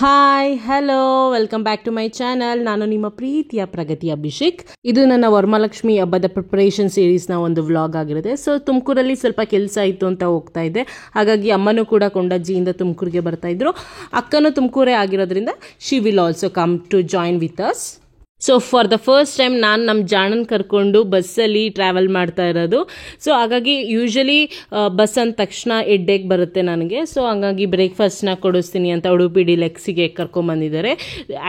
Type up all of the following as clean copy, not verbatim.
Hi hello welcome back to my channel. ನಾನು ನಿಮ್ಮ ಪ್ರೀತಿಯ ಪ್ರಗತಿ ಅಭಿಷೇಕ್. ಇದು ನನ್ನ ವರಮಹಾಲಕ್ಷ್ಮಿ ಹಬ್ಬದ ಪ್ರಿಪರೇಷನ್ ಸೀರೀಸ್ನ ಒಂದು ವ್ಲಾಗ್ ಆಗಿರುತ್ತೆ. ಸೊ ತುಮಕೂರಲ್ಲಿ ಸ್ವಲ್ಪ ಕೆಲಸ ಇತ್ತು ಅಂತ ಹೋಗ್ತಾ ಇದ್ದೆ, ಹಾಗಾಗಿ ಅಮ್ಮನೂ ಕೂಡ ಕೊಂಡಜ್ಜಿಯಿಂದ ತುಮಕೂರಿಗೆ ಬರ್ತಾ ಇದ್ರು. ಅಕ್ಕನೂ ತುಮಕೂರೇ ಆಗಿರೋದ್ರಿಂದ she will also come to join with us. So for the first time ನಾನು ನಮ್ಮ ಜಾಣನ್ ಕರ್ಕೊಂಡು ಬಸ್ಸಲ್ಲಿ ಟ್ರಾವೆಲ್ ಮಾಡ್ತಾ ಇರೋದು. ಸೊ ಹಾಗಾಗಿ ಯೂಶಲಿ ಬಸ್ ಅಂದ ತಕ್ಷಣ ಹೆಡ್ಡೇಕ್ ಬರುತ್ತೆ ನನಗೆ. ಸೊ ಹಾಗಾಗಿ ಬ್ರೇಕ್ಫಾಸ್ಟ್ನ ಕೊಡಿಸ್ತೀನಿ ಅಂತ ಉಡುಪಿ ಡಿಲೆಕ್ಸಿಗೆ ಕರ್ಕೊಂಬಂದಿದ್ದಾರೆ.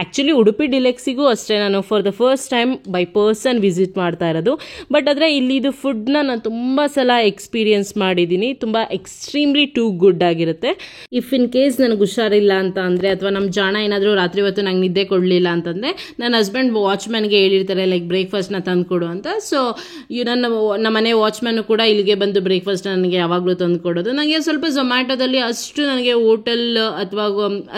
ಆ್ಯಕ್ಚುಲಿ ಉಡುಪಿ ಡಿಲೆಕ್ಸಿಗೂ ಅಷ್ಟೇ ನಾನು for the first time by person visit ಮಾಡ್ತಾ ಇರೋದು. ಬಟ್ ಆದರೆ ಇಲ್ಲಿದು ಫುಡ್ನ ನಾನು ತುಂಬ ಸಲ ಎಕ್ಸ್ಪೀರಿಯನ್ಸ್ ಮಾಡಿದ್ದೀನಿ. ತುಂಬ ಎಕ್ಸ್ಟ್ರೀಮ್ಲಿ ಟೂ ಗುಡ್ ಆಗಿರುತ್ತೆ. ಇಫ್ ಇನ್ ಕೇಸ್ ನನಗೆ ಹುಷಾರಿಲ್ಲ ಅಂತ ಅಂದರೆ, ಅಥವಾ ನಮ್ಮ ಜಾಣ ಏನಾದರೂ ರಾತ್ರಿ ಹೊತ್ತು ನಂಗೆ ನಿದ್ದೆ ಕೊಡಲಿಲ್ಲ ಅಂತಂದರೆ, ನನ್ನ ಹಸ್ಬೆಂಡ್ ವಾಚ್ಮ್ಯಾನ್ಗೆ ಹೇಳಿರ್ತಾರೆ ಲೈಕ್ ಬ್ರೇಕ್ಫಾಸ್ಟ್ನ ತಂದು ಕೊಡು ಅಂತ. ಸೊ ನಮ್ಮ ಮನೆ ವಾಚ್ಮ್ಯಾನು ಕೂಡ ಇಲ್ಲಿಗೆ ಬಂದು ಬ್ರೇಕ್ಫಾಸ್ಟ್ ನನಗೆ ಯಾವಾಗಲೂ ತಂದು ಕೊಡೋದು. ನನಗೆ ಸ್ವಲ್ಪ ಝೊಮ್ಯಾಟೋದಲ್ಲಿ ಅಷ್ಟು ನನಗೆ ಹೋಟೆಲ್ ಅಥವಾ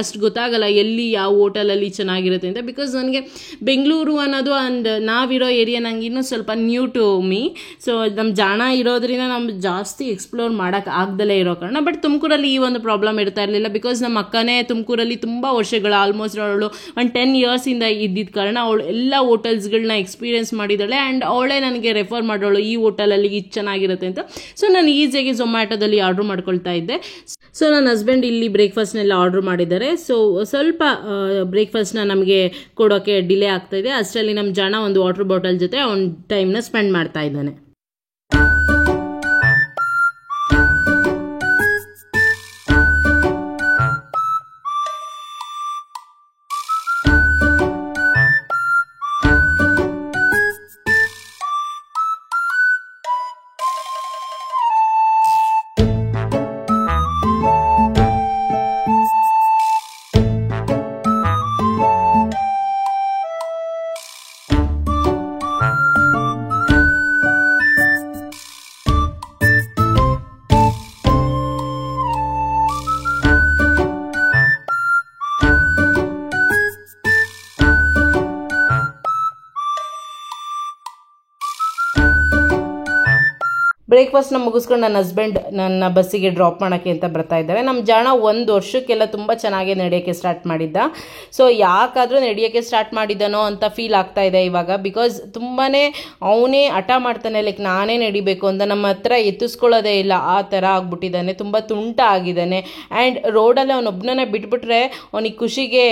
ಅಷ್ಟು ಗೊತ್ತಾಗಲ್ಲ ಎಲ್ಲಿ ಯಾವ ಹೋಟೆಲಲ್ಲಿ ಚೆನ್ನಾಗಿರುತ್ತೆ ಅಂತ. ಬಿಕಾಸ್ ನನಗೆ ಬೆಂಗಳೂರು ಅನ್ನೋದು ಆ್ಯಂಡ್ ನಾವಿರೋ ಏರಿಯಾ ನಂಗೆ ಇನ್ನೂ ಸ್ವಲ್ಪ ನ್ಯೂ ಟು ಮೀ. ಸೊ ನಮ್ಮ ಜಾಣ ಇರೋದ್ರಿಂದ ನಮ್ಗೆ ಜಾಸ್ತಿ ಎಕ್ಸ್ಪ್ಲೋರ್ ಮಾಡೋಕ್ಕೆ ಆಗ್ದಲೇ ಇರೋ ಕಾರಣ. ಬಟ್ ತುಮಕೂರಲ್ಲಿ ಈ ಒಂದು ಪ್ರಾಬ್ಲಮ್ ಇರ್ತಾ ಇರಲಿಲ್ಲ. ಬಿಕಾಸ್ ನಮ್ಮ ಅಕ್ಕನೇ ತುಮಕೂರಲ್ಲಿ ತುಂಬ ವರ್ಷಗಳು, ಆಲ್ಮೋಸ್ಟ್ ಅವಳು ಒಂದು 10 yearsಯಿಂದ ಇದ್ದಿದ್ದ ಕಾರಣ ಅವಳು ಎಲ್ಲ ಹೋಟೆಲ್ಸ್ಗಳನ್ನ ಎಕ್ಸ್ಪೀರಿಯನ್ಸ್ ಮಾಡಿದ್ದಾಳೆ. ಆ್ಯಂಡ್ ಅವಳೇ ನನಗೆ ರೆಫರ್ ಮಾಡೋಳು ಈ ಹೋಟೆಲಲ್ಲಿ ಇದು ಚೆನ್ನಾಗಿರುತ್ತೆ ಅಂತ. ಸೊ ನಾನು ಈಸಿಯಾಗಿ ಝೊಮ್ಯಾಟೋದಲ್ಲಿ ಆರ್ಡ್ರ್ ಮಾಡ್ಕೊಳ್ತಾ ಇದ್ದೆ. ಸೊ ನನ್ನ ಹಸ್ಬೆಂಡ್ ಇಲ್ಲಿ ಬ್ರೇಕ್ಫಾಸ್ಟ್ನೆಲ್ಲ ಆರ್ಡ್ರ್ ಮಾಡಿದ್ದಾರೆ. ಸೊ ಸ್ವಲ್ಪ ಬ್ರೇಕ್ಫಾಸ್ಟ್ನ ನಮಗೆ ಕೊಡೋಕ್ಕೆ ಡಿಲೇ ಆಗ್ತಾ ಇದೆ. ಅಷ್ಟರಲ್ಲಿ ನಮ್ಮ ಜಾಣ ಒಂದು ವಾಟರ್ ಬಾಟಲ್ ಜೊತೆ ಅವ್ನ ಟೈಮ್ನ ಸ್ಪೆಂಡ್ ಮಾಡ್ತಾ ಇದ್ದಾನೆ. ಬ್ರೇಕ್ಫಾಸ್ಟ್ನ ಮುಗಿಸ್ಕೊಂಡು ನನ್ನ ಹಸ್ಬೆಂಡ್ ನನ್ನ ಬಸ್ಸಿಗೆ ಡ್ರಾಪ್ ಮಾಡೋಕ್ಕೆ ಅಂತ ಬರ್ತಾ ಇದ್ದಾರೆ. ನಮ್ಮ ಜಾಣ 1 ವರ್ಷಕ್ಕೆಲ್ಲ ತುಂಬ ಚೆನ್ನಾಗಿ ನಡೆಯೋಕ್ಕೆ ಸ್ಟಾರ್ಟ್ ಮಾಡಿದ್ದ. ಸೊ ಯಾಕಾದರೂ ನಡೆಯೋಕ್ಕೆ ಸ್ಟಾರ್ಟ್ ಮಾಡಿದ್ದಾನೋ ಅಂತ ಫೀಲ್ ಆಗ್ತಾ ಇದೆ ಇವಾಗ. ಬಿಕಾಸ್ ತುಂಬಾ ಅವನೇ ಹಠ ಮಾಡ್ತಾನೆ, ಲೈಕ್ ನಾನೇ ನಡಿಬೇಕು ಅಂತ. ನಮ್ಮ ಹತ್ರ ಎತ್ತಿಸ್ಕೊಳ್ಳೋದೇ ಇಲ್ಲ, ಆ ಥರ ಆಗ್ಬಿಟ್ಟಿದ್ದಾನೆ. ತುಂಬ ತುಂಟ ಆಗಿದ್ದಾನೆ. ಆ್ಯಂಡ್ ರೋಡಲ್ಲಿ ಅವನೊಬ್ಬನೇ ಬಿಟ್ಬಿಟ್ರೆ ಅವನಿಗೆ ಖುಷಿಗೆ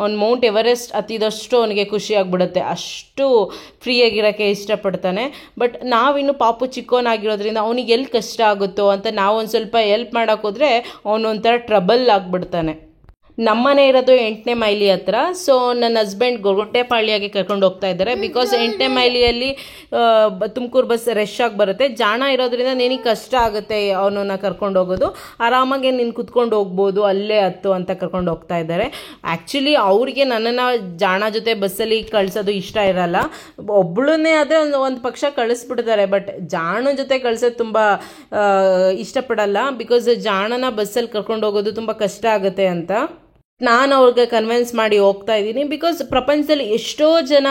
ಅವ್ನು ಮೌಂಟ್ ಎವರೆಸ್ಟ್ ಹತ್ತಿದಷ್ಟು ಅವನಿಗೆ ಖುಷಿ ಆಗಿಬಿಡುತ್ತೆ. ಅಷ್ಟು ಫ್ರೀಯಾಗಿರೋಕ್ಕೆ ಇಷ್ಟಪಡ್ತಾನೆ. ಬಟ್ ನಾವಿನ್ನು ಪಾಪು ಚಿಕ್ಕವನಾಗಿರೋದ್ರಿಂದ ಅವನಿಗೆ ಎಲ್ಲಿ ಕಷ್ಟ ಆಗುತ್ತೋ ಅಂತ ನಾವು ಒಂದು ಸ್ವಲ್ಪ ಹೆಲ್ಪ್ ಮಾಡೋಕ್ಕೋದ್ರೆ ಅವನೊಂಥರ ಟ್ರಬಲ್ ಆಗಿಬಿಡ್ತಾನೆ. ನಮ್ಮನೆ ಇರೋದು 8ನೇ ಮೈಲಿ ಹತ್ರ. ಸೊ ನನ್ನ ಹಸ್ಬೆಂಡ್ ಗೊರಗುಂಟೆಪಾಳ್ಯಗೆ ಕರ್ಕೊಂಡು ಹೋಗ್ತಾ ಇದ್ದಾರೆ. ಬಿಕಾಸ್ 8ನೇ ಮೈಲಿಯಲ್ಲಿ ತುಮಕೂರು ಬಸ್ ರಶ್ ಆಗಿ ಬರುತ್ತೆ. ಜಾಣ ಇರೋದ್ರಿಂದ ನಿನಗೆ ಕಷ್ಟ ಆಗುತ್ತೆ ಅವನನ್ನ ಕರ್ಕೊಂಡು ಹೋಗೋದು. ಆರಾಮಾಗಿ ನೀನು ಕುತ್ಕೊಂಡು ಹೋಗ್ಬೋದು, ಅಲ್ಲೇ ಹತ್ತು ಅಂತ ಕರ್ಕೊಂಡು ಹೋಗ್ತಾ ಇದ್ದಾರೆ. ಆ್ಯಕ್ಚುಲಿ ಅವ್ರಿಗೆ ನನ್ನನ್ನು ಜಾಣ ಜೊತೆ ಬಸ್ಸಲ್ಲಿ ಕಳಿಸೋದು ಇಷ್ಟ ಇರಲ್ಲ. ಒಬ್ಬಳನ್ನೇ ಆದರೆ ಒಂದು ಪಕ್ಷ ಕಳಿಸ್ಬಿಡ್ತಾರೆ. ಬಟ್ ಜಾಣ ಜೊತೆ ಕಳಿಸೋದು ತುಂಬ ಇಷ್ಟಪಡಲ್ಲ. ಬಿಕಾಸ್ ಜಾಣನ ಬಸ್ಸಲ್ಲಿ ಕರ್ಕೊಂಡು ಹೋಗೋದು ತುಂಬ ಕಷ್ಟ ಆಗುತ್ತೆ ಅಂತ ನಾನು ಅವ್ರಿಗೆ ಕನ್ವಿನ್ಸ್ ಮಾಡಿ ಹೋಗ್ತಾ ಇದ್ದೀನಿ. ಬಿಕಾಸ್ ಪ್ರಪಂಚದಲ್ಲಿ ಎಷ್ಟೋ ಜನ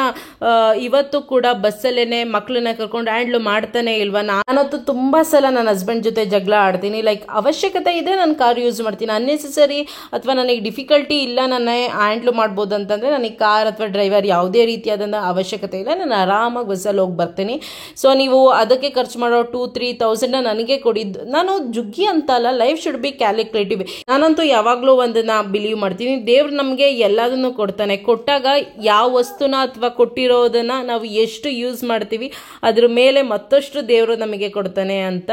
ಇವತ್ತು ಕೂಡ ಬಸ್ಸಲ್ಲೇ ಮಕ್ಕಳನ್ನ ಕರ್ಕೊಂಡು ಹ್ಯಾಂಡ್ಲು ಮಾಡ್ತಾನೆ ಇಲ್ವಾ. ನಾನಂತೂ ತುಂಬ ಸಲ ನನ್ನ ಹಸ್ಬೆಂಡ್ ಜೊತೆ ಜಗಳ ಆಡ್ತೀನಿ. ಲೈಕ್ ಅವಶ್ಯಕತೆ ಇದೆ ನಾನು ಕಾರ್ ಯೂಸ್ ಮಾಡ್ತೀನಿ, ಅನ್ನೆಸೆಸರಿ ಅಥವಾ ನನಗೆ ಡಿಫಿಕಲ್ಟಿ ಇಲ್ಲ ನನ್ನ ಹ್ಯಾಂಡ್ಲು ಮಾಡ್ಬೋದು ಅಂತಂದರೆ ನನಗೆ ಕಾರ್ ಅಥವಾ ಡ್ರೈವರ್ ಯಾವುದೇ ರೀತಿಯಾದಂಥ ಅವಶ್ಯಕತೆ ಇಲ್ಲ. ನಾನು ಆರಾಮಾಗಿ ಬಸ್ಸಲ್ಲಿ ಹೋಗಿ ಬರ್ತೀನಿ. ಸೊ ನೀವು ಅದಕ್ಕೆ ಖರ್ಚು ಮಾಡೋ 2-3 thousand ನನಗೆ ಕೊಡಿದ್ದು. ನಾನು ಜುಗ್ಗಿ ಅಂತಲ್ಲ, ಲೈಫ್ ಶುಡ್ ಬಿ ಕ್ಯಾಲ್ಕುಲೇಟಿವ್. ನಾನಂತೂ ಯಾವಾಗಲೂ ಒಂದನ್ನು ಬಿಲೀವ್ ಮಾಡ್ತೀನಿ, ದೇವ್ರು ನಮಗೆ ಎಲ್ಲದನ್ನು ಕೊಡ್ತಾನೆ. ಕೊಟ್ಟಾಗ ಯಾವ ವಸ್ತುನ ಅಥವಾ ಕೊಟ್ಟಿರೋದನ್ನ ನಾವು ಎಷ್ಟು ಯೂಸ್ ಮಾಡ್ತೀವಿ ಅದ್ರ ಮೇಲೆ ಮತ್ತಷ್ಟು ದೇವರು ನಮಗೆ ಕೊಡ್ತಾನೆ ಅಂತ.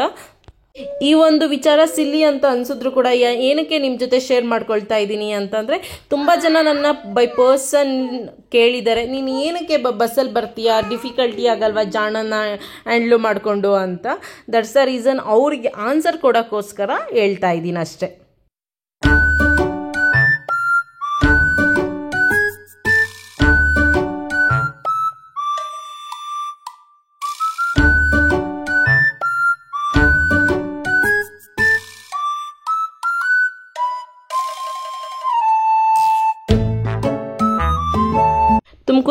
ಈ ಒಂದು ವಿಚಾರ ಸಿಲ್ಲಿ ಅಂತ ಅನ್ಸಿದ್ರು ಕೂಡ ಏನಕ್ಕೆ ನಿಮ್ಮ ಜೊತೆ ಶೇರ್ ಮಾಡ್ಕೊಳ್ತಾ ಇದ್ದೀನಿ ಅಂತಂದರೆ, ತುಂಬ ಜನ ನನ್ನ ಬೈ ಪರ್ಸನ್ ಕೇಳಿದ್ದಾರೆ, ನೀನು ಏನಕ್ಕೆ ಬಸ್ಸಲ್ಲಿ ಬರ್ತೀಯಾ, ಡಿಫಿಕಲ್ಟಿ ಆಗಲ್ವಾ ಜಾಣನ ಹ್ಯಾಂಡ್ಲು ಮಾಡಿಕೊಂಡು ಅಂತ. ದಟ್ಸ್ ದ ರೀಸನ್ ಅವ್ರಿಗೆ ಆನ್ಸರ್ ಕೊಡೋಕ್ಕೋಸ್ಕರ ಹೇಳ್ತಾ ಇದ್ದೀನಿ ಅಷ್ಟೇ.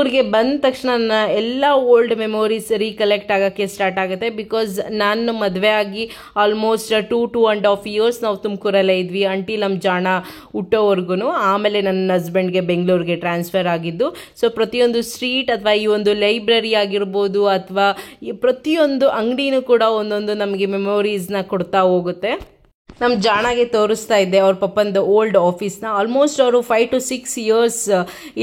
ತುಮಕೂರಿಗೆ ಬಂದ ತಕ್ಷಣ ನನ್ನ ಎಲ್ಲ ಓಲ್ಡ್ ಮೆಮೊರೀಸ್ ರೀಕಲೆಕ್ಟ್ ಆಗೋಕ್ಕೆ ಸ್ಟಾರ್ಟ್ ಆಗುತ್ತೆ. ಬಿಕಾಸ್ ನಾನು ಮದುವೆ ಆಗಿ ಆಲ್ಮೋಸ್ಟ್ 2.5 ಇಯರ್ಸ್ ನಾವು ತುಮಕೂರಲ್ಲೇ ಇದ್ವಿ ಅಂಟಿಲ್ ನಮ್ಮ ಜಾಣ ಹುಟ್ಟೋವರೆಗೂ. ಆಮೇಲೆ ನನ್ನ ಹಸ್ಬೆಂಡ್ಗೆ ಬೆಂಗಳೂರಿಗೆ ಟ್ರಾನ್ಸ್ಫರ್ ಆಗಿದ್ದು. ಸೊ ಪ್ರತಿಯೊಂದು ಸ್ಟ್ರೀಟ್ ಅಥವಾ ಈ ಒಂದು ಲೈಬ್ರರಿ ಆಗಿರ್ಬೋದು ಅಥವಾ ಪ್ರತಿಯೊಂದು ಅಂಗಡಿನೂ ಕೂಡ ಒಂದೊಂದು ನಮಗೆ ಮೆಮೊರೀಸ್ನ ಕೊಡ್ತಾ ಹೋಗುತ್ತೆ. ನಮ್ಮ ಜಾಣಗೆ ತೋರಿಸ್ತಾ ಇದ್ದೆ ಅವ್ರ ಪಪ್ಪಂದು ಓಲ್ಡ್ ಆಫೀಸ್ನ. ಆಲ್ಮೋಸ್ಟ್ ಅವರು 5 to 6 ಇಯರ್ಸ್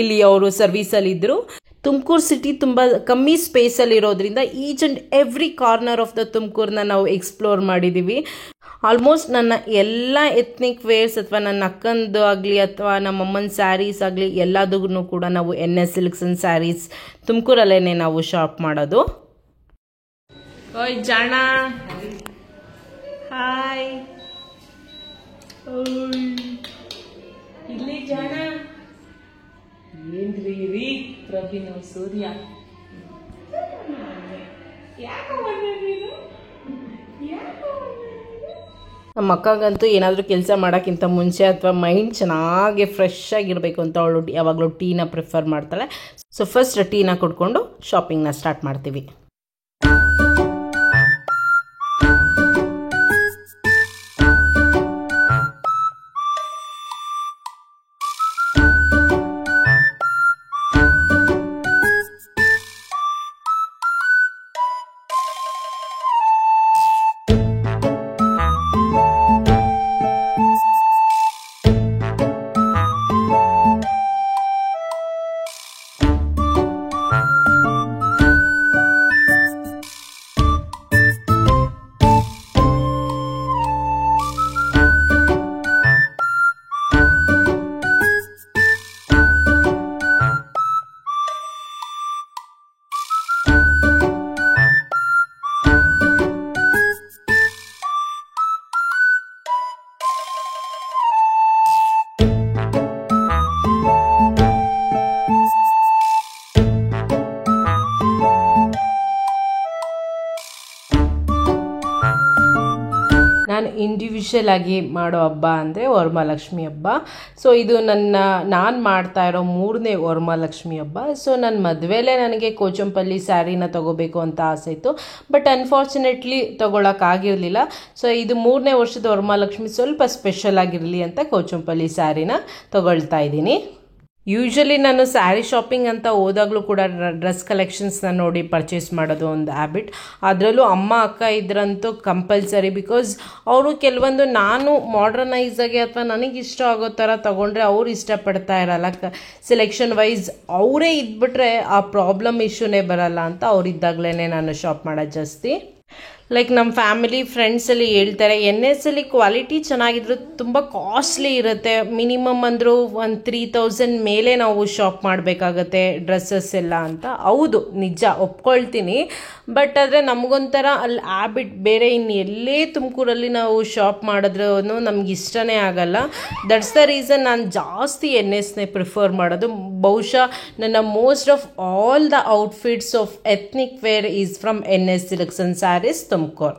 ಇಲ್ಲಿ ಅವರು ಸರ್ವೀಸಲ್ಲಿದ್ದರು. ತುಮಕೂರು ಸಿಟಿ ತುಂಬ ಕಮ್ಮಿ ಸ್ಪೇಸಲ್ಲಿ ಇರೋದ್ರಿಂದ each and every corner of the ತುಮಕೂರನ್ನ ನಾವು ಎಕ್ಸ್ಪ್ಲೋರ್ ಮಾಡಿದ್ದೀವಿ. ಆಲ್ಮೋಸ್ಟ್ ನನ್ನ ಎಲ್ಲ ಎತ್ನಿಕ್ ವೇರ್ಸ್ ಅಥವಾ ನನ್ನ ಅಕ್ಕಂದು ಆಗಲಿ ಅಥವಾ ನಮ್ಮಮ್ಮನ ಸ್ಯಾರೀಸ್ ಆಗಲಿ ಎಲ್ಲದಕ್ಕೂ ಕೂಡ ನಾವು NS ಸಿಲ್ಕ್ಸ್ ಆ್ಯಂಡ್ ಸ್ಯಾರೀಸ್ ತುಮಕೂರಲ್ಲೇ ನಾವು ಶಾಪ್ ಮಾಡೋದು. ಓಯ್ ಜಾಣ, ಹಾಯ್. ಇಲ್ಲಿ ಜಾಣ ಏನ್ರಿ ರೀ ಪ್ರಭಿನು ಸೂರ್ಯ ನಮ್ಮ ಅಕ್ಕಗಂತೂ ಏನಾದರೂ ಕೆಲಸ ಮಾಡೋಕ್ಕಿಂತ ಮುಂಚೆ ಅಥವಾ ಮೈಂಡ್ ಚೆನ್ನಾಗಿ ಫ್ರೆಶ್ ಆಗಿರಬೇಕು ಅಂತ ಅವಳು ಯಾವಾಗಲೂ ಟೀನ ಪ್ರಿಫರ್ ಮಾಡ್ತಾಳೆ. ಸೊ ಫಸ್ಟ್ ಟೀನ ಕುಡ್ಕೊಂಡು ಶಾಪಿಂಗ್ನ ಸ್ಟಾರ್ಟ್ ಮಾಡ್ತೀವಿ. ನಾನು ಇಂಡಿವಿಜುವಲ್ ಆಗಿ ಮಾಡೋ ಹಬ್ಬ ಅಂದರೆ ವರಮಹಾಲಕ್ಷ್ಮಿ ಹಬ್ಬ. ಸೊ ಇದು ನಾನು ಮಾಡ್ತಾ ಇರೋ 3ನೇ ವರಮಹಾಲಕ್ಷ್ಮಿ ಹಬ್ಬ. ಸೊ ನನ್ನ ಮದುವೆಲೇ ನನಗೆ ಕೋಚಂಪಲ್ಲಿ ಸ್ಯಾರಿನ ತೊಗೋಬೇಕು ಅಂತ ಆಸೆ ಇತ್ತು, ಬಟ್ ಅನ್ಫಾರ್ಚುನೇಟ್ಲಿ ತೊಗೊಳಕ್ಕಾಗಿರಲಿಲ್ಲ. ಸೊ ಇದು 3ನೇ ವರ್ಷದ ವರಮಹಾಲಕ್ಷ್ಮಿ ಸ್ವಲ್ಪ ಸ್ಪೆಷಲ್ ಆಗಿರಲಿ ಅಂತ ಕೋಚಂಪಲ್ಲಿ ಸ್ಯಾರಿನ ತೊಗೊಳ್ತಾ ಇದ್ದೀನಿ. ಯೂಶ್ವಲಿ ನಾನು ಸ್ಯಾರಿ ಶಾಪಿಂಗ್ ಅಂತ ಹೋದಾಗಲೂ ಕೂಡ ಡ್ರೆಸ್ ಕಲೆಕ್ಷನ್ಸ್ನ ನೋಡಿ ಪರ್ಚೇಸ್ ಮಾಡೋದು ಒಂದು ಹ್ಯಾಬಿಟ್. ಅದರಲ್ಲೂ ಅಮ್ಮ ಅಕ್ಕ ಇದ್ರಂತೂ ಕಂಪಲ್ಸರಿ. ಬಿಕಾಸ್ ಅವರು ಕೆಲವೊಂದು ನಾನು ಮಾಡ್ರನೈಸ್ ಆಗಿ ಅಥವಾ ನನಗೆ ಇಷ್ಟ ಆಗೋ ಥರ ತೊಗೊಂಡ್ರೆ ಅವ್ರು ಇಷ್ಟಪಡ್ತಾ ಇರಲ್ಲ. ಸೆಲೆಕ್ಷನ್ ವೈಸ್ ಅವರೇ ಇದ್ಬಿಟ್ರೆ ಆ ಪ್ರಾಬ್ಲಮ್ ಇಶ್ಯೂನೇ ಬರಲ್ಲ ಅಂತ ಅವರಿದ್ದಾಗಲೇ ನಾನು ಶಾಪ್ ಮಾಡೋದು ಜಾಸ್ತಿ. ಲೈಕ್ ನಮ್ಮ ಫ್ಯಾಮಿಲಿ ಫ್ರೆಂಡ್ಸಲ್ಲಿ ಹೇಳ್ತಾರೆ NS ಅಲ್ಲಿ ಕ್ವಾಲಿಟಿ ಚೆನ್ನಾಗಿದ್ರು ತುಂಬ ಕಾಸ್ಟ್ಲಿ ಇರುತ್ತೆ. ಮಿನಿಮಮ್ ಅಂದರೂ ಒಂದು 3000 ಮೇಲೆ ನಾವು ಶಾಪ್ ಮಾಡಬೇಕಾಗತ್ತೆ ಡ್ರೆಸ್ಸಸ್ ಎಲ್ಲ ಅಂತ. ಹೌದು, ನಿಜ ಒಪ್ಕೊಳ್ತೀನಿ. ಬಟ್ ಆದರೆ ನಮಗೊಂಥರ ಅಲ್ಲಿ ಹ್ಯಾಬಿಟ್ ಬೇರೆ ಇನ್ನು ಎಲ್ಲೇ ತುಮಕೂರಲ್ಲಿ ನಾವು ಶಾಪ್ ಮಾಡಿದ್ರೂ ನಮ್ಗೆ ಇಷ್ಟನೇ ಆಗಲ್ಲ. ದಟ್ಸ್ ದ ರೀಸನ್ ನಾನು ಜಾಸ್ತಿ NSನೇ ಪ್ರಿಫರ್ ಮಾಡೋದು. ಬಹುಶಃ ನನ್ನ most of all the outfits of ethnic wear is from NS silks and saris Tumakuru.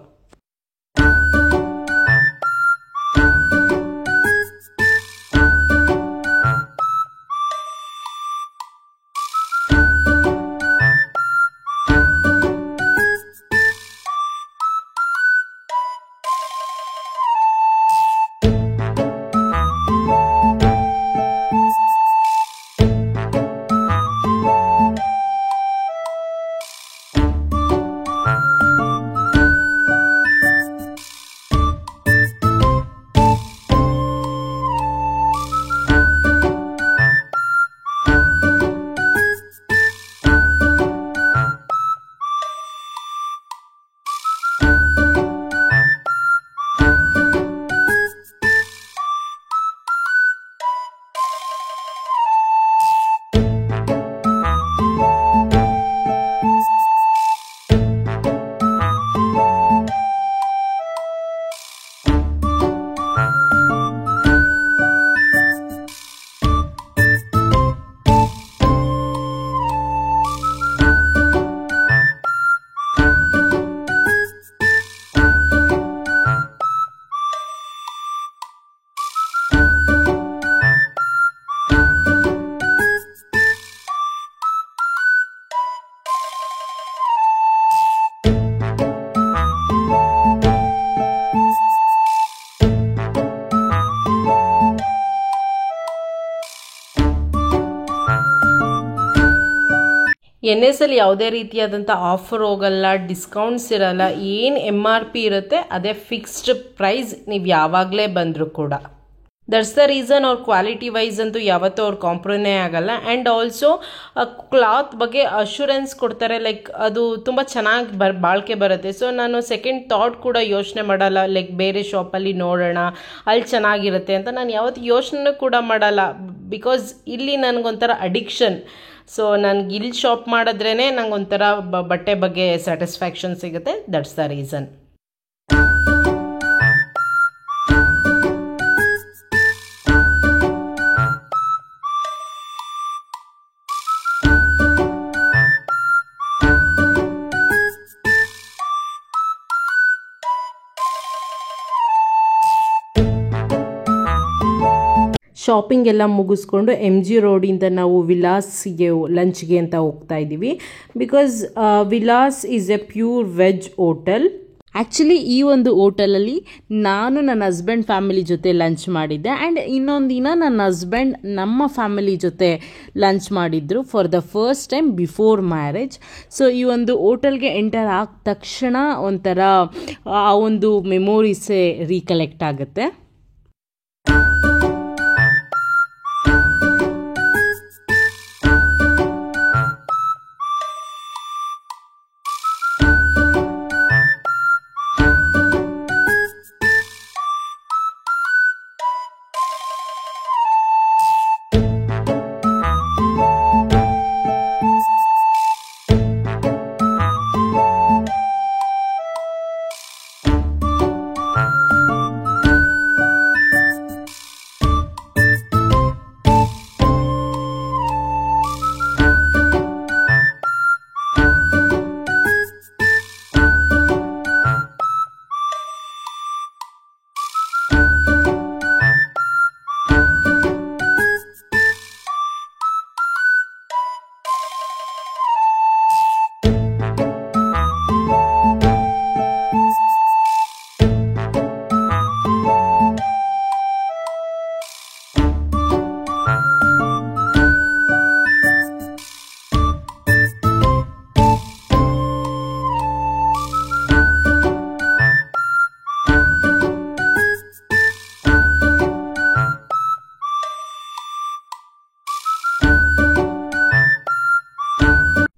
NS ಅಲ್ಲಿ ಯಾವುದೇ ರೀತಿಯಾದಂಥ ಆಫರ್ ಹೋಗಲ್ಲ, ಡಿಸ್ಕೌಂಟ್ಸ್ ಇರಲ್ಲ. ಏನು MRP ಇರುತ್ತೆ ಅದೇ ಫಿಕ್ಸ್ಡ್ ಪ್ರೈಸ್, ನೀವು ಯಾವಾಗಲೇ ಬಂದರೂ ಕೂಡ. ದಟ್ಸ್ ದ ರೀಸನ್ ಅವ್ರ ಕ್ವಾಲಿಟಿ ವೈಸ್ ಅಂತೂ ಯಾವತ್ತೂ ಅವ್ರು ಕಾಂಪ್ರಮೈಸ್ ಆಗಲ್ಲ. ಆ್ಯಂಡ್ ಆಲ್ಸೋ ಕ್ಲಾತ್ ಬಗ್ಗೆ ಅಶ್ಯೂರೆನ್ಸ್ ಕೊಡ್ತಾರೆ, ಲೈಕ್ ಅದು ತುಂಬ ಚೆನ್ನಾಗಿ ಬಾಳಿಕೆ ಬರುತ್ತೆ. ಸೊ ನಾನು ಸೆಕೆಂಡ್ ಥಾಟ್ ಕೂಡ ಯೋಚನೆ ಮಾಡಲ್ಲ, ಲೈಕ್ ಬೇರೆ ಶಾಪಲ್ಲಿ ನೋಡೋಣ ಅಲ್ಲಿ ಚೆನ್ನಾಗಿರುತ್ತೆ ಅಂತ ನಾನು ಯಾವತ್ತು ಯೋಚನೆ ಕೂಡ ಮಾಡಲ್ಲ. ಬಿಕಾಸ್ ಇಲ್ಲಿ ನನಗೊಂಥರ ಅಡಿಕ್ಷನ್. ಸೊ ನನಗೆ ಇಲ್ಲಿ ಶಾಪ್ ಮಾಡಿದ್ರೇ ನಂಗೊಂಥರ ಬಟ್ಟೆ ಬಗ್ಗೆ ಸ್ಯಾಟಿಸ್ಫ್ಯಾಕ್ಷನ್ ಸಿಗುತ್ತೆ. That's the reason. ಶಾಪಿಂಗ್ ಎಲ್ಲ ಮುಗಿಸ್ಕೊಂಡು MG ರೋಡಿಂದ ನಾವು ವಿಲಾಸ್ಗೆ ಲಂಚ್ಗೆ ಅಂತ ಹೋಗ್ತಾ ಇದ್ದೀವಿ. Because Vilas is A pure veg hotel. Actually ಈ ಒಂದು ಹೋಟೆಲಲ್ಲಿ ನಾನು ನನ್ನ ಹಸ್ಬೆಂಡ್ ಫ್ಯಾಮಿಲಿ ಜೊತೆ ಲಂಚ್ ಮಾಡಿದ್ದೆ. ಆ್ಯಂಡ್ ಇನ್ನೊಂದು ದಿನ ನನ್ನ ಹಸ್ಬೆಂಡ್ ನಮ್ಮ ಫ್ಯಾಮಿಲಿ ಜೊತೆ ಲಂಚ್ ಮಾಡಿದ್ರು for the first time before marriage. So ಈ ಒಂದು ಹೋಟೆಲ್ಗೆ ಎಂಟರ್ ಆದ ತಕ್ಷಣ ಒಂಥರ ಆ ಒಂದು ಮೆಮೊರೀಸೇ ರೀಕಲೆಕ್ಟ್ ಆಗುತ್ತೆ.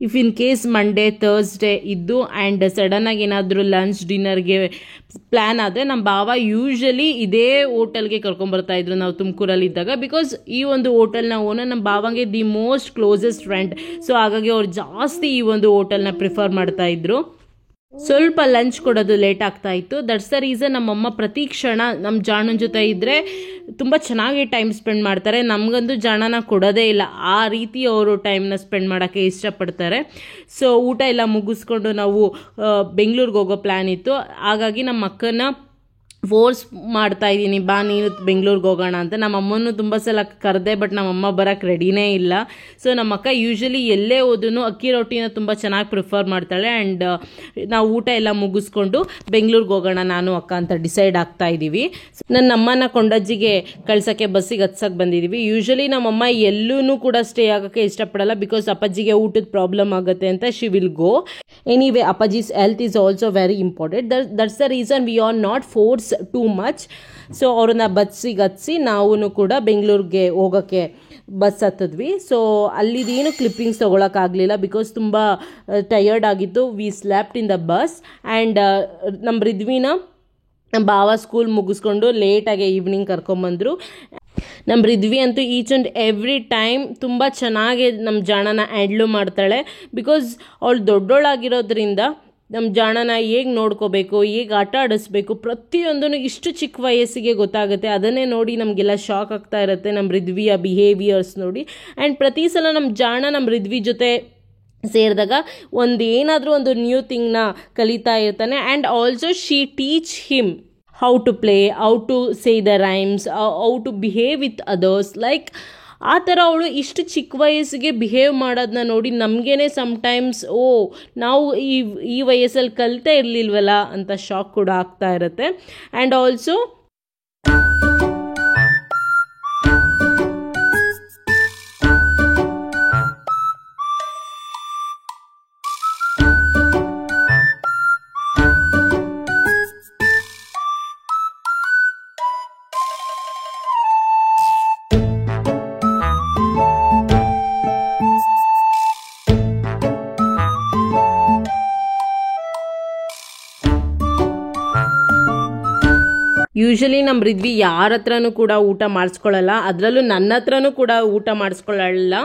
If in case Monday Thursday ಇದ್ದು ಆ್ಯಂಡ್ ಸಡನ್ನಾಗಿ ಏನಾದರೂ ಲಂಚ್ ಡಿನ್ನರ್ಗೆ ಪ್ಲ್ಯಾನ್ ಆದರೆ ನಮ್ಮ ಭಾವ ಯೂಶ್ವಲಿ ಇದೇ ಹೋಟೆಲ್ಗೆ ಕರ್ಕೊಂಬರ್ತಾಯಿದ್ರು ನಾವು ತುಮಕೂರಲ್ಲಿದ್ದಾಗ. ಬಿಕಾಸ್ ಈ ಒಂದು ಹೋಟೆಲ್ನ ಓನರ್ ನಮ್ಮ ಭಾವಂಗೆ the most closest friend. So ಹಾಗಾಗಿ ಅವ್ರು ಜಾಸ್ತಿ ಈ ಒಂದು ಹೋಟೆಲ್ನ ಪ್ರಿಫರ್ ಮಾಡ್ತಾಯಿದ್ರು. ಸ್ವಲ್ಪ ಲಂಚ್ ಕೊಡೋದು ಲೇಟ್ ಆಗ್ತಾ ಇತ್ತು. ದಟ್ಸ್ ದ ರೀಸನ್ ನಮ್ಮಮ್ಮ ಪ್ರತಿ ಕ್ಷಣ ನಮ್ಮ ಜಾಣನ ಜೊತೆ ಇದ್ದರೆ ತುಂಬ ಚೆನ್ನಾಗಿ ಟೈಮ್ ಸ್ಪೆಂಡ್ ಮಾಡ್ತಾರೆ. ನಮಗಂತೂ ಜಾಣನ ಕೊಡೋದೇ ಇಲ್ಲ, ಆ ರೀತಿ ಅವರು ಟೈಮ್ನ ಸ್ಪೆಂಡ್ ಮಾಡೋಕ್ಕೆ ಇಷ್ಟಪಡ್ತಾರೆ. ಸೊ ಊಟ ಎಲ್ಲ ಮುಗಿಸ್ಕೊಂಡು ನಾವು ಬೆಂಗಳೂರಿಗೆ ಹೋಗೋ ಪ್ಲ್ಯಾನ್ ಇತ್ತು. ಹಾಗಾಗಿ ನಮ್ಮ ಅಕ್ಕನ ಫೋರ್ಸ್ ಮಾಡ್ತಾ ಇದ್ದೀನಿ, ಬಾ ನೀನು ಬೆಂಗಳೂರಿಗೆ ಹೋಗೋಣ ಅಂತ. ನಮ್ಮ ಅಮ್ಮನೂ ತುಂಬ ಸಲ ಕರೆದೆ, ಬಟ್ ನಮ್ಮಮ್ಮ ಬರೋಕ್ಕೆ ರೆಡಿನೇ ಇಲ್ಲ. ಸೊ ನಮ್ಮ ಅಕ್ಕ ಯೂಶ್ವಲಿ ಎಲ್ಲೇ ಹೋದ್ರೂ ಅಕ್ಕಿ ರೊಟ್ಟಿನ ತುಂಬ ಚೆನ್ನಾಗಿ ಪ್ರಿಫರ್ ಮಾಡ್ತಾಳೆ. ಆ್ಯಂಡ್ ನಾವು ಊಟ ಎಲ್ಲ ಮುಗಿಸ್ಕೊಂಡು ಬೆಂಗಳೂರಿಗೆ ಹೋಗೋಣ ನಾನು ಅಕ್ಕ ಅಂತ ಡಿಸೈಡ್ ಆಗ್ತಾ ಇದ್ದೀವಿ. ನನ್ನ ಅಮ್ಮನ ಕೊಂಡಜ್ಜಿಗೆ ಕಳ್ಸೋಕ್ಕೆ ಬಸ್ಸಿಗೆ ಹತ್ಸಕ್ಕೆ ಬಂದಿದ್ದೀವಿ. ಯೂಶ್ವಲಿ ನಮ್ಮಮ್ಮ ಎಲ್ಲೂ ಕೂಡ ಸ್ಟೇ ಆಗೋಕ್ಕೆ ಇಷ್ಟಪಡಲ್ಲ, ಬಿಕಾಸ್ ಅಪ್ಪಾಜಿಗೆ ಊಟದ ಪ್ರಾಬ್ಲಮ್ ಆಗುತ್ತೆ ಅಂತ. She will go anyway. Appaji's health is also very important. That's the reason we are not force too much. So ಅವ್ರನ್ನ ಬಸ್ಸಿಗೆ ಹತ್ಸಿ ನಾವು ಕೂಡ ಬೆಂಗಳೂರಿಗೆ ಹೋಗೋಕ್ಕೆ ಬಸ್ ಹತ್ತಿದ್ವಿ. ಸೊ ಅಲ್ಲಿದೇನು ಕ್ಲಿಪ್ಪಿಂಗ್ಸ್ ತೊಗೊಳಕ್ಕಾಗಲಿಲ್ಲ, ಬಿಕಾಸ್ ತುಂಬ ಟಯರ್ಡ್ ಆಗಿತ್ತು. We slept in the bus. And ನಮ್ಮ ರಿದ್ವಿನ ನಮ್ಮ ಭಾವ ಸ್ಕೂಲ್ ಮುಗಿಸ್ಕೊಂಡು ಲೇಟಾಗಿ ಈವ್ನಿಂಗ್ ಕರ್ಕೊಂಬಂದರು. ನಮ್ಮ ರಿದ್ವಿ ಅಂತೂ ಈಚ್ ಆ್ಯಂಡ್ ಎವ್ರಿ ಟೈಮ್ ತುಂಬ ಚೆನ್ನಾಗಿ ನಮ್ಮ ಜಾಣನ ಹ್ಯಾಂಡ್ಲು ಮಾಡ್ತಾಳೆ. ಬಿಕಾಸ್ ಅವಳು ದೊಡ್ಡೋಳಾಗಿರೋದ್ರಿಂದ ನಮ್ಮ ಜಾಣನ ಹೇಗೆ ನೋಡ್ಕೋಬೇಕು, ಹೇಗೆ ಆಟ ಆಡಿಸ್ಬೇಕು, ಪ್ರತಿಯೊಂದೂ ಇಷ್ಟು ಚಿಕ್ಕ ವಯಸ್ಸಿಗೆ ಗೊತ್ತಾಗುತ್ತೆ. ಅದನ್ನೇ ನೋಡಿ ನಮಗೆಲ್ಲ ಶಾಕ್ ಆಗ್ತಾ ಇರುತ್ತೆ ನಮ್ಮ ರಿದ್ವಿಯ ಬಿಹೇವಿಯರ್ಸ್ ನೋಡಿ. ಆ್ಯಂಡ್ ಪ್ರತಿ ಸಲ ನಮ್ಮ ಜಾಣ ನಮ್ಮ ರಿದ್ವಿ ಜೊತೆ ಸೇರಿದಾಗ ಏನಾದರೂ ಒಂದು ನ್ಯೂ ಥಿಂಗ್ನ ಕಲಿತಾ ಇರ್ತಾನೆ. And also she teach him how to play, how to say the rhymes, how to behave with others. Like ಆ ಥರ ಅವಳು ಇಷ್ಟು ಚಿಕ್ಕ ವಯಸ್ಸಿಗೆ ಬಿಹೇವ್ ಮಾಡೋದನ್ನ ನೋಡಿ ನಮಗೇನೆ ಸಮ್ಟೈಮ್ಸ್ ನಾವು ಈ ವಯಸ್ಸಲ್ಲಿ ಕಲಿತೇ ಇರಲಿಲ್ವಲ್ಲ ಅಂತ ಶಾಕ್ ಕೂಡ ಆಗ್ತಾ ಇರುತ್ತೆ. ಆ್ಯಂಡ್ ಆಲ್ಸೋ ಯೂಶಲಿ ನಮ್ಮ ರಿದ್ವಿ ಯಾರ ಹತ್ರನೂ ಕೂಡ ಊಟ ಮಾಡಿಸ್ಕೊಳ್ಳಲ್ಲ, ಅದರಲ್ಲೂ ನನ್ನ ಹತ್ರನೂ ಕೂಡ ಊಟ ಮಾಡಿಸ್ಕೊಳ್ಳಲ್ಲ.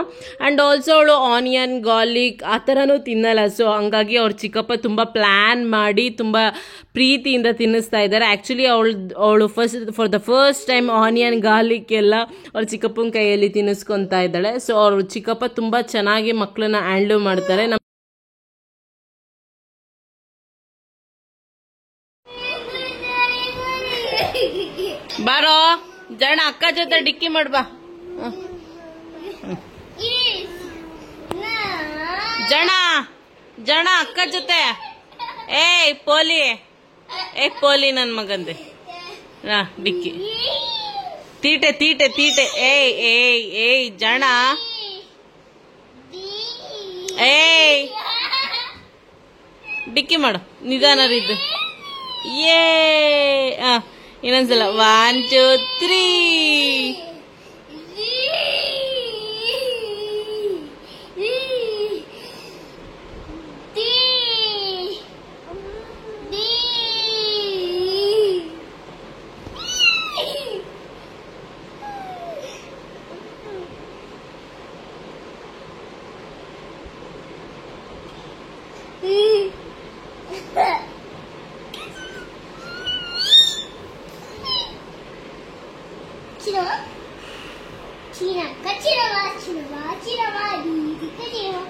ಆ್ಯಂಡ್ ಆಲ್ಸೋ ಅವಳು ಆನಿಯನ್ ಗಾರ್ಲಿಕ್ ಆ ಥರನೂ ತಿನ್ನಲ್ಲ. ಸೊ ಹಂಗಾಗಿ ಅವ್ರ ಚಿಕ್ಕಪ್ಪ ತುಂಬ ಪ್ಲ್ಯಾನ್ ಮಾಡಿ ತುಂಬ ಪ್ರೀತಿಯಿಂದ ತಿನ್ನಿಸ್ತಾ ಇದ್ದಾರೆ. ಆ್ಯಕ್ಚುಲಿ ಅವಳು for the first time onion garlic ಎಲ್ಲ ಅವ್ರ ಚಿಕ್ಕಪ್ಪನ ಕೈಯಲ್ಲಿ ತಿನ್ನಿಸ್ಕೊತಾ ಇದ್ದಾಳೆ. ಸೊ ಅವ್ರ ಚಿಕ್ಕಪ್ಪ ತುಂಬ ಚೆನ್ನಾಗಿ ಮಕ್ಕಳನ್ನ ಹ್ಯಾಂಡ್ಲ್ ಮಾಡ್ತಾರೆ. ಬಾರೋ ಜಣ ಅಕ್ಕ ಜೊತೆ ಡಿಕ್ಕಿ ಮಾಡ್ಬಾ. ಜಣ ಜಣ ಅಕ್ಕ ಜೊತೆ. ಏಯ್ ಪೋಲಿ ನನ್ ಮಗಂದೆ ಡಿಕ್ಕಿ. ತೀಟೆ ತೀಟೆ ತೀಟೆ. ಏಯ್ ಏಯ್ ಏಯ್ ಜಣ. ಏಯ್ ಡಿಕ್ಕಿ ಮಾಡು ನಿಧಾನ ಇದ್ದು. ಇನ್ನೊಂದ್ಸಲ 1 2 3. Cina, kacira, cina, cina, cina, cina, cina,